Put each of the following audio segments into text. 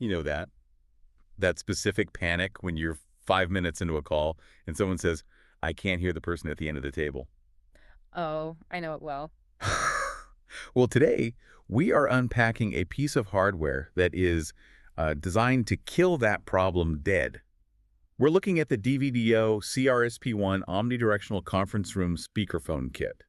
You know that specific panic when you're 5 minutes into a call and someone says, I can't hear the person at the end of the table. Oh, I know it well. Well, today we are unpacking a piece of hardware that is designed to kill that problem dead. We're looking at the DVDO CRSP-1 Omnidirectional Conference Room Speakerphone Kit.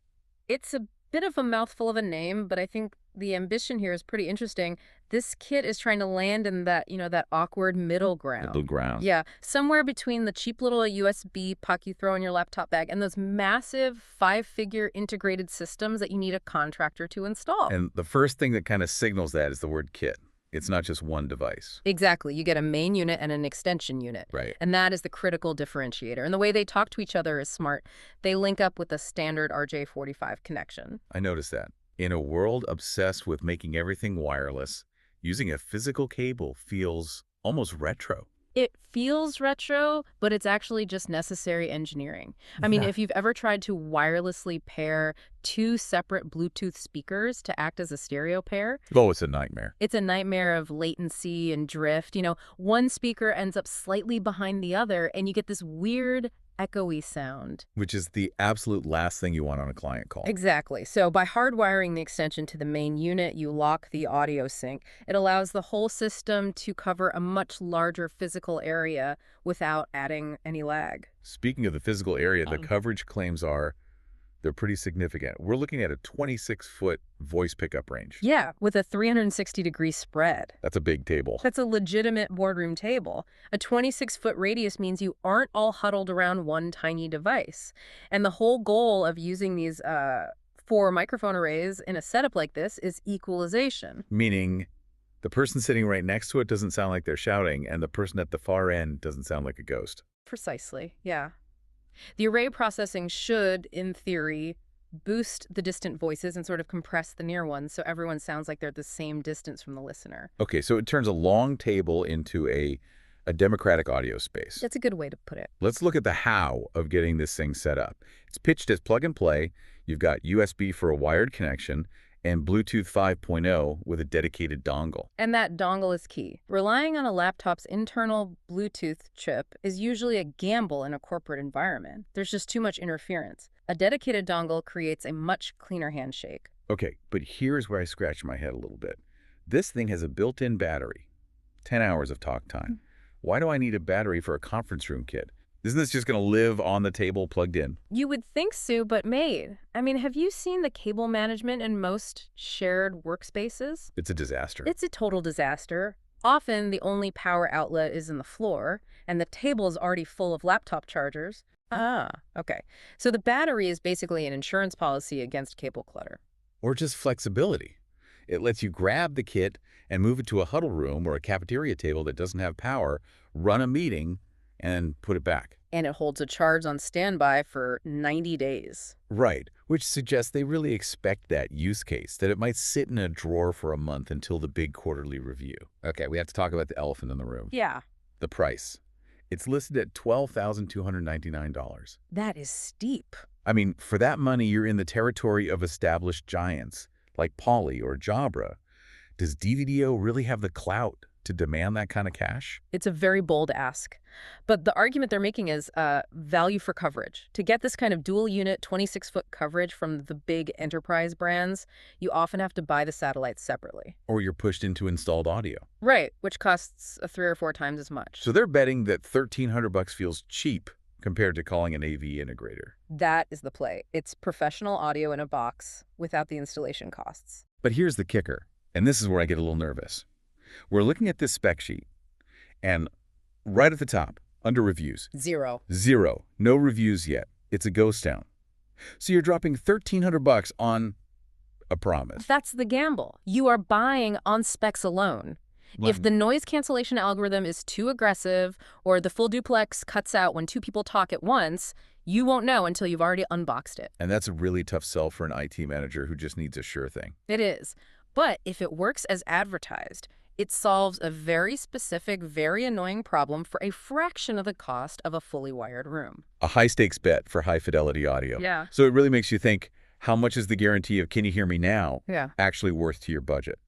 It's a bit of a mouthful of a name, but I think the ambition here is pretty interesting. This kit is trying to land in that, that awkward middle Middle ground. ground. Yeah, somewhere between the cheap little USB puck you throw in your laptop bag and those massive five-figure integrated systems that you need a contractor to install. And the first thing that kind of signals that is the word kit. It's not just one device. Exactly. You get a main unit and an extension unit. Right. And that is the critical differentiator. And the way they talk to each other is smart. They link up with a standard RJ45 connection. I noticed that. In a world obsessed with making everything wireless, using a physical cable feels almost retro. It feels retro, but it's actually just necessary engineering. I mean, Yeah. if you've ever tried to wirelessly pair two separate Bluetooth speakers to act as a stereo pair, Oh, it's a nightmare. it's a nightmare of latency and drift. One speaker ends up slightly behind the other, and you get this weird, echoey sound. Which is the absolute last thing you want on a client call. Exactly. So by hardwiring the extension to the main unit, you lock the audio sync. It allows the whole system to cover a much larger physical area without adding any lag. Speaking of the physical area, the coverage claims they're pretty significant. We're looking at a 26-foot voice pickup range. Yeah, with a 360-degree spread. That's a big table. That's a legitimate boardroom table. A 26-foot radius means you aren't all huddled around one tiny device. And the whole goal of using these 4 microphone arrays in a setup like this is equalization. Meaning the person sitting right next to it doesn't sound like they're shouting, and the person at the far end doesn't sound like a ghost. Precisely, yeah. The array processing should, in theory, boost the distant voices and sort of compress the near ones so everyone sounds like they're the same distance from the listener. Okay, so it turns a long table into a democratic audio space. That's a good way to put it. Let's look at the how of getting this thing set up. It's pitched as plug and play. You've got USB for a wired connection and Bluetooth 5.0 with a dedicated dongle. And that dongle is key. Relying on a laptop's internal Bluetooth chip is usually a gamble in a corporate environment. There's just too much interference. A dedicated dongle creates a much cleaner handshake. Okay, but here's where I scratch my head a little bit. This thing has a built-in battery, 10 hours of talk time. Why do I need a battery for a conference room kit? Isn't this just going to live on the table plugged in? You would think so, but made. I mean, have you seen the cable management in most shared workspaces? It's a disaster. It's a total disaster. Often, the only power outlet is in the floor, and the table is already full of laptop chargers. Ah, okay. So the battery is basically an insurance policy against cable clutter. Or just flexibility. It lets you grab the kit and move it to a huddle room or a cafeteria table that doesn't have power, run a meeting, and put it back. And it holds a charge on standby for 90 days. Right, which suggests they really expect that use case, that it might sit in a drawer for a month until the big quarterly review. Okay, we have to talk about the elephant in the room. Yeah. The price. It's listed at $12,299. That is steep. I mean, for that money, you're in the territory of established giants, like Poly or Jabra. Does DVDO really have the clout to demand that kind of cash? It's a very bold ask. But the argument they're making is value for coverage. To get this kind of dual unit 26-foot coverage from the big enterprise brands, you often have to buy the satellites separately. Or you're pushed into installed audio. Right, which costs 3 or 4 times as much. So they're betting that $1,300 feels cheap compared to calling an AV integrator. That is the play. It's professional audio in a box without the installation costs. But here's the kicker, and this is where I get a little nervous. We're looking at this spec sheet, and right at the top, under reviews, 0. 0. No reviews yet. It's a ghost town. So you're dropping $1,300 on a promise. That's the gamble. You are buying on specs alone. If the noise cancellation algorithm is too aggressive or the full duplex cuts out when 2 people talk at once, you won't know until you've already unboxed it. And that's a really tough sell for an IT manager who just needs a sure thing. It is. But if it works as advertised, it solves a very specific, very annoying problem for a fraction of the cost of a fully wired room. A high-stakes bet for high-fidelity audio. Yeah. So it really makes you think, how much is the guarantee of "can you hear me now" Yeah. actually worth to your budget?